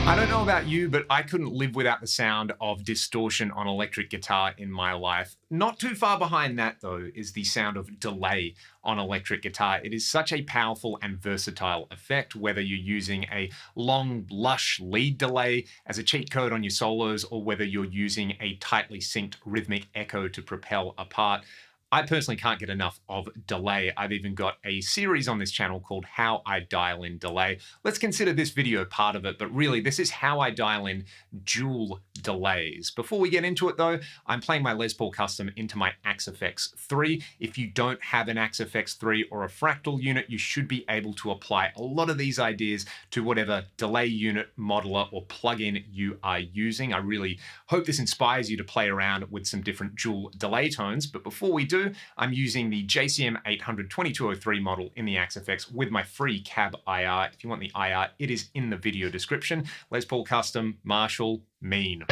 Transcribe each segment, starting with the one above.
I don't know about you, but I couldn't live without the sound of distortion on electric guitar in my life. Not too far behind that, though, is the sound of delay on electric guitar. It is such a powerful and versatile effect, whether you're using a long, lush lead delay as a cheat code on your solos, or whether you're using a tightly synced rhythmic echo to propel a part. I personally can't get enough of delay. I've even got a series on this channel called How I Dial in Delay. Let's consider this video part of it, but really this is how I dial in dual delays. Before we get into it though, I'm playing my Les Paul Custom into my Axe-Fx 3. If you don't have an Axe-Fx 3 or a fractal unit, you should be able to apply a lot of these ideas to whatever delay unit, modeler, or plugin you are using. I really hope this inspires you to play around with some different dual delay tones, but before we do, I'm using the JCM 800-2203 model in the Axe-Fx with my free cab IR. If you want the IR, it is in the video description. Les Paul Custom, Marshall, Mean.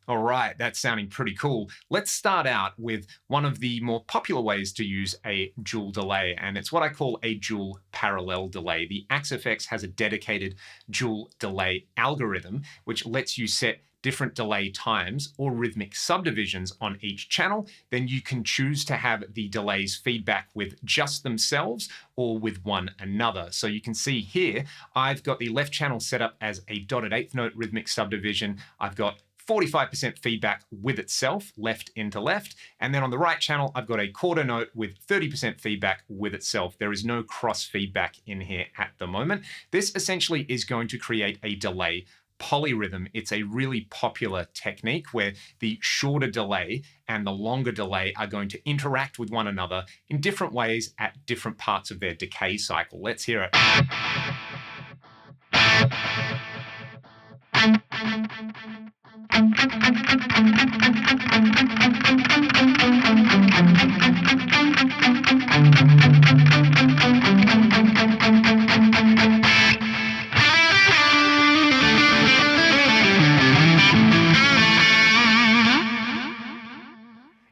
All right, that's sounding pretty cool. Let's start out with one of the more popular ways to use a dual delay, and it's what I call a dual parallel delay. The Axe-Fx has a dedicated dual delay algorithm, which lets you set different delay times or rhythmic subdivisions on each channel. Then you can choose to have the delays feedback with just themselves or with one another. So you can see here, I've got the left channel set up as a dotted eighth note rhythmic subdivision. I've got 45% feedback with itself, left into left. And then on the right channel, I've got a quarter note with 30% feedback with itself. There is no cross feedback in here at the moment. This essentially is going to create a delay polyrhythm. It's a really popular technique where the shorter delay and the longer delay are going to interact with one another in different ways at different parts of their decay cycle. Let's hear it.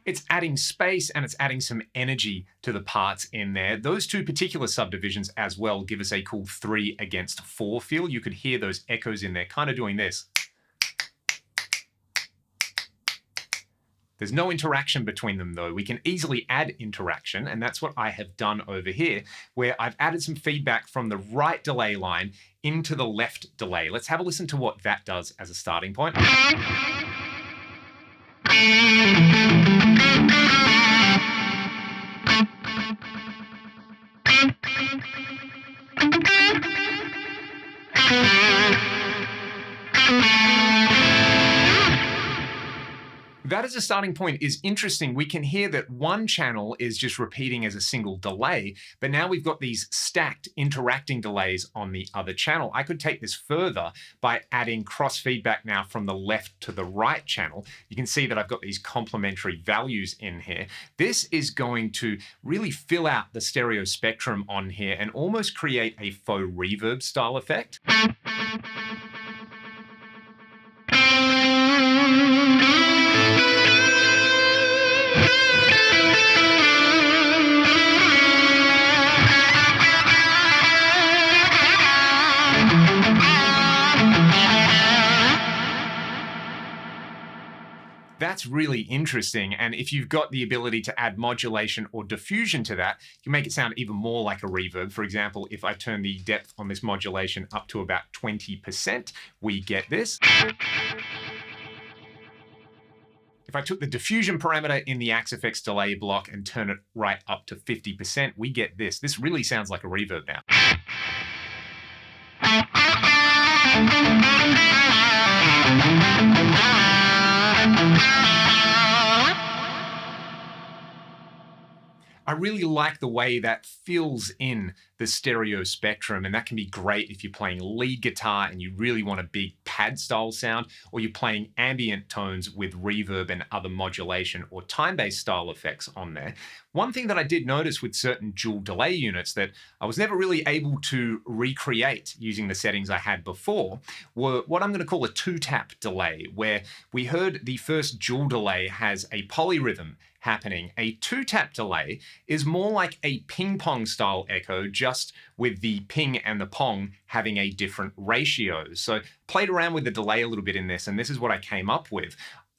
It's adding space and it's adding some energy to the parts in there. Those two particular subdivisions as well give us a cool 3 against 4 feel. You could hear those echoes in there, kind of doing this. There's no interaction between them though. We can easily add interaction, and that's what I have done over here, where I've added some feedback from the right delay line into the left delay. Let's have a listen to what that does as a starting point. That as a starting point is interesting. We can hear that one channel is just repeating as a single delay, but now we've got these stacked interacting delays on the other channel. I could take this further by adding cross feedback now from the left to the right channel. You can see that I've got these complementary values in here. This is going to really fill out the stereo spectrum on here and almost create a faux reverb style effect. That's really interesting. And if you've got the ability to add modulation or diffusion to that, you make it sound even more like a reverb. For example, if I turn the depth on this modulation up to about 20%, we get this. If I took the diffusion parameter in the Axe-Fx delay block and turn it right up to 50%, we get this. This really sounds like a reverb now. I I really like the way that fills in the stereo spectrum, and that can be great if you're playing lead guitar and you really want a big pad style sound, or you're playing ambient tones with reverb and other modulation or time-based style effects on there. One thing that I did notice with certain dual delay units that I was never really able to recreate using the settings I had before were what I'm going to call a two-tap delay, where we heard the first dual delay has a polyrhythm happening. A two-tap delay is more like a ping-pong style echo, just with the ping and the pong having a different ratio. So played around with the delay a little bit in this, and this is what I came up with.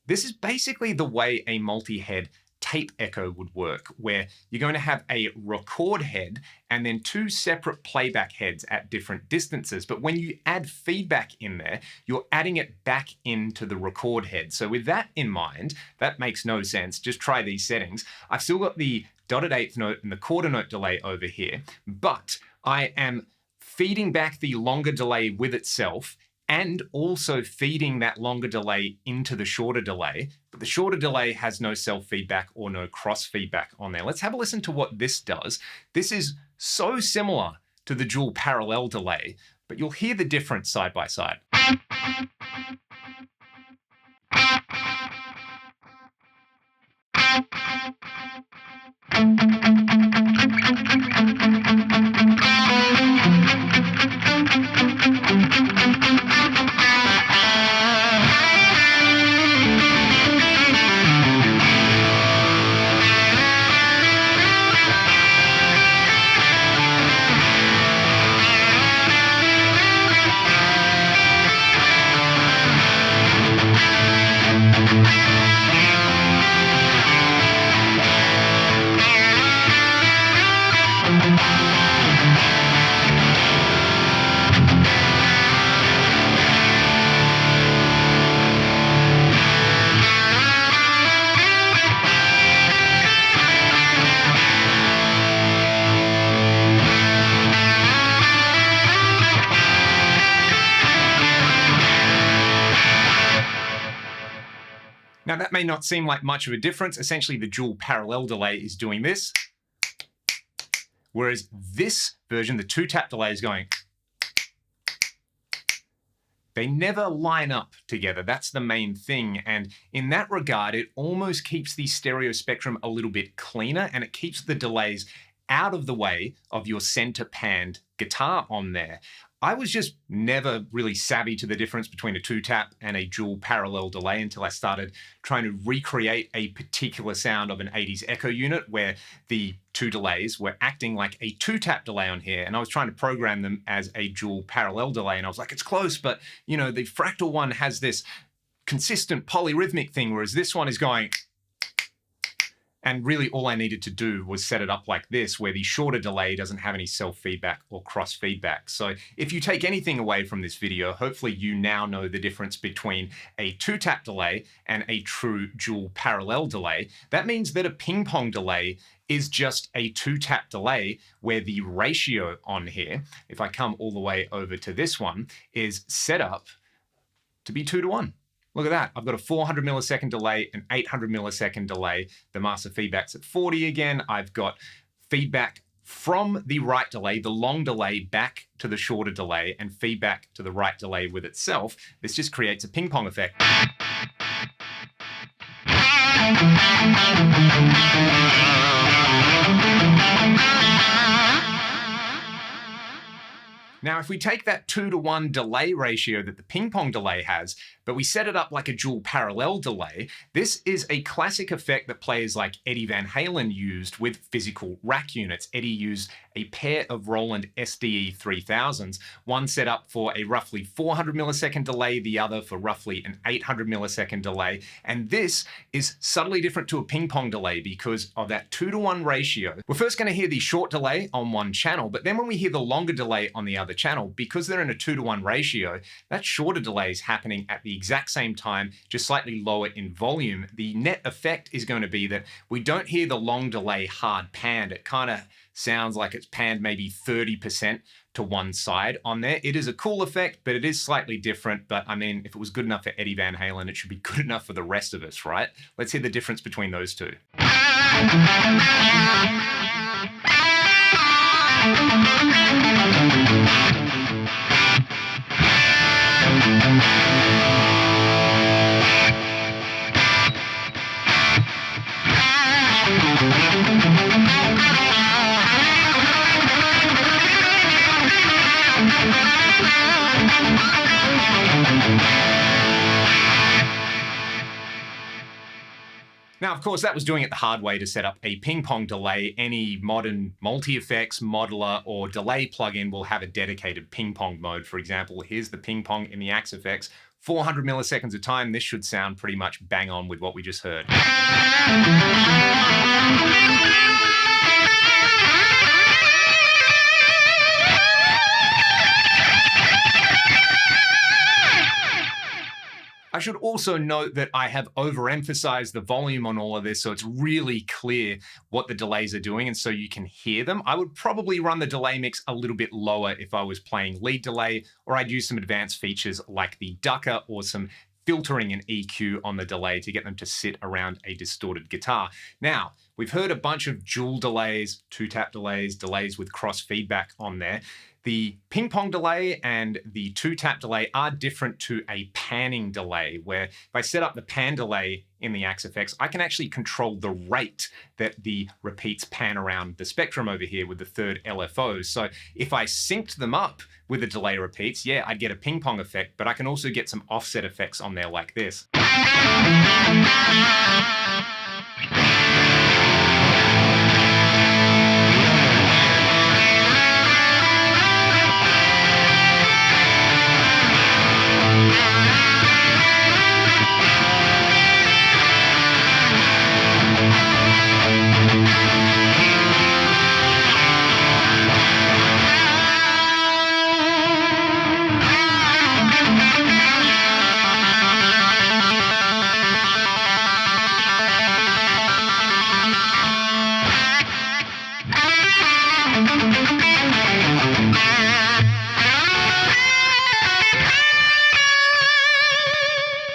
This is basically the way a multi-head tape echo would work, where you're going to have a record head and then two separate playback heads at different distances. But when you add feedback in there, you're adding it back into the record head. So with that in mind, that makes no sense. Just try these settings. I've still got the dotted eighth note and the quarter note delay over here, but I am feeding back the longer delay with itself and also feeding that longer delay into the shorter delay. But the shorter delay has no self-feedback or no cross-feedback on there. Let's have a listen to what this does. This is so similar to the dual parallel delay, but you'll hear the difference side by side. Now that may not seem like much of a difference. Essentially the dual parallel delay is doing this, whereas this version, the two-tap delay, is going. They never line up together. That's the main thing. And in that regard, it almost keeps the stereo spectrum a little bit cleaner, and it keeps the delays out of the way of your center panned guitar on there. I was just never really savvy to the difference between a two-tap and a dual parallel delay until I started trying to recreate a particular sound of an 80s echo unit where the two delays were acting like a two-tap delay on here, and I was trying to program them as a dual parallel delay, and I was like, it's close, but you know, the fractal one has this consistent polyrhythmic thing, whereas this one is going. And really all I needed to do was set it up like this, where the shorter delay doesn't have any self-feedback or cross-feedback. So if you take anything away from this video, hopefully you now know the difference between a two-tap delay and a true dual parallel delay. That means that a ping-pong delay is just a two-tap delay where the ratio on here, if I come all the way over to this one, is set up to be 2:1. Look at that. I've got a 400 millisecond delay, an 800 millisecond delay. The master feedback's at 40 again. I've got feedback from the right delay, the long delay, back to the shorter delay, and feedback to the right delay with itself. This just creates a ping pong effect. Now, if we take that 2:1 delay ratio that the ping-pong delay has, but we set it up like a dual parallel delay, this is a classic effect that players like Eddie Van Halen used with physical rack units. Eddie used a pair of Roland SDE 3000s, one set up for a roughly 400 millisecond delay, the other for roughly an 800 millisecond delay. And this is subtly different to a ping-pong delay because of that 2:1 ratio. We're first going to hear the short delay on one channel, but then when we hear the longer delay on the other channel, because they're in a 2:1 ratio, that shorter delay is happening at the exact same time, just slightly lower in volume. The net effect is going to be that we don't hear the long delay hard panned. It kind of sounds like it's panned maybe 30% to one side on there. It is a cool effect, but it is slightly different. But I mean, if it was good enough for Eddie Van Halen, it should be good enough for the rest of us, right? Let's hear the difference between those two. Now, of course, that was doing it the hard way to set up a ping-pong delay. Any modern multi-effects, modeler, or delay plugin will have a dedicated ping-pong mode. For example, here's the ping-pong in the Axe FX. 400 milliseconds of time. This should sound pretty much bang on with what we just heard. I should also note that I have overemphasized the volume on all of this, so it's really clear what the delays are doing, and so you can hear them. I would probably run the delay mix a little bit lower if I was playing lead delay, or I'd use some advanced features like the ducker or some filtering and EQ on the delay to get them to sit around a distorted guitar. Now, we've heard a bunch of dual delays, two-tap delays, delays with cross feedback on there. The ping-pong delay and the two-tap delay are different to a panning delay, where if I set up the pan delay in the Axe FX, I can actually control the rate that the repeats pan around the spectrum over here with the third LFO. So if I synced them up with the delay repeats, yeah, I'd get a ping-pong effect, but I can also get some offset effects on there like this.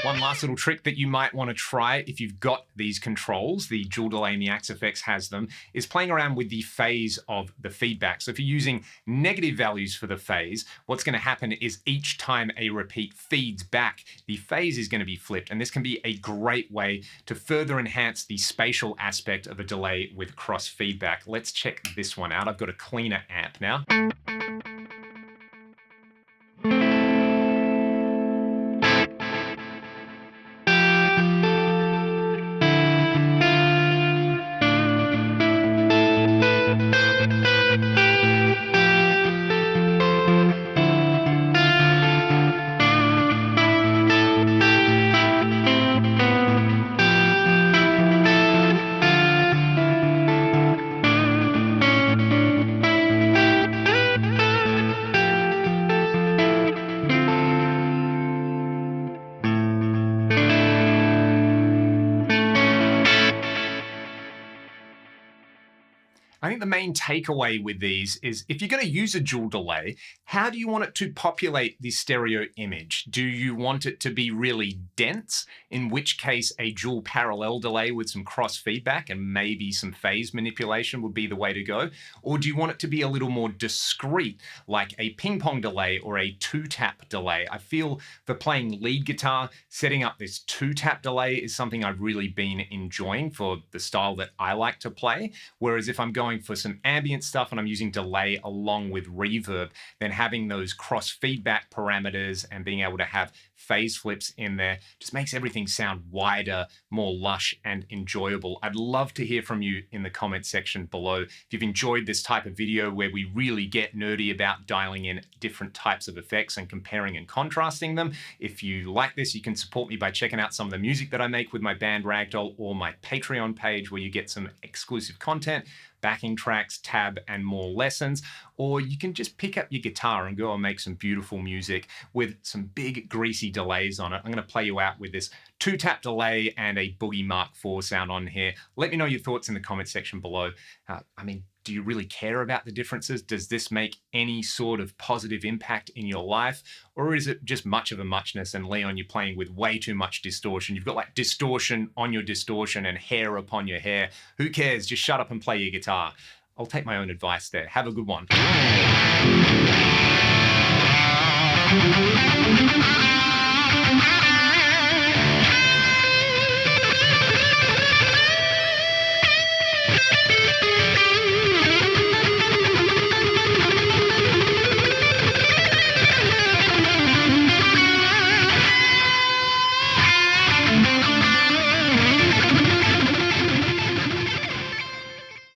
One last little trick that you might want to try if you've got these controls, the dual delay and the Axe FX has them, is playing around with the phase of the feedback. So if you're using negative values for the phase, what's going to happen is each time a repeat feeds back, the phase is going to be flipped. And this can be a great way to further enhance the spatial aspect of a delay with cross feedback. Let's check this one out. I've got a cleaner amp now. I think the main takeaway with these is if you're going to use a dual delay, how do you want it to populate the stereo image? Do you want it to be really dense, in which case a dual parallel delay with some cross feedback and maybe some phase manipulation would be the way to go? Or do you want it to be a little more discrete, like a ping-pong delay or a two-tap delay? I feel for playing lead guitar, setting up this two-tap delay is something I've really been enjoying for the style that I like to play. Whereas if I'm going for some ambient stuff and I'm using delay along with reverb, then having those cross feedback parameters and being able to have phase flips in there just makes everything sound wider, more lush and enjoyable. I'd love to hear from you in the comment section below. If you've enjoyed this type of video where we really get nerdy about dialing in different types of effects and comparing and contrasting them, if you like this, you can support me by checking out some of the music that I make with my band Ragdoll or my Patreon page where you get some exclusive content, backing tracks, tab, and more lessons. Or you can just pick up your guitar and go and make some beautiful music with some big greasy delays on it. I'm going to play you out with this two-tap delay and a Boogie Mark IV sound on here. Let me know your thoughts in the comment section below. Do you really care about the differences? Does this make any sort of positive impact in your life? Or is it just much of a muchness? And Leon, you're playing with way too much distortion. You've got like distortion on your distortion and hair upon your hair. Who cares? Just shut up and play your guitar. I'll take my own advice there. Have a good one.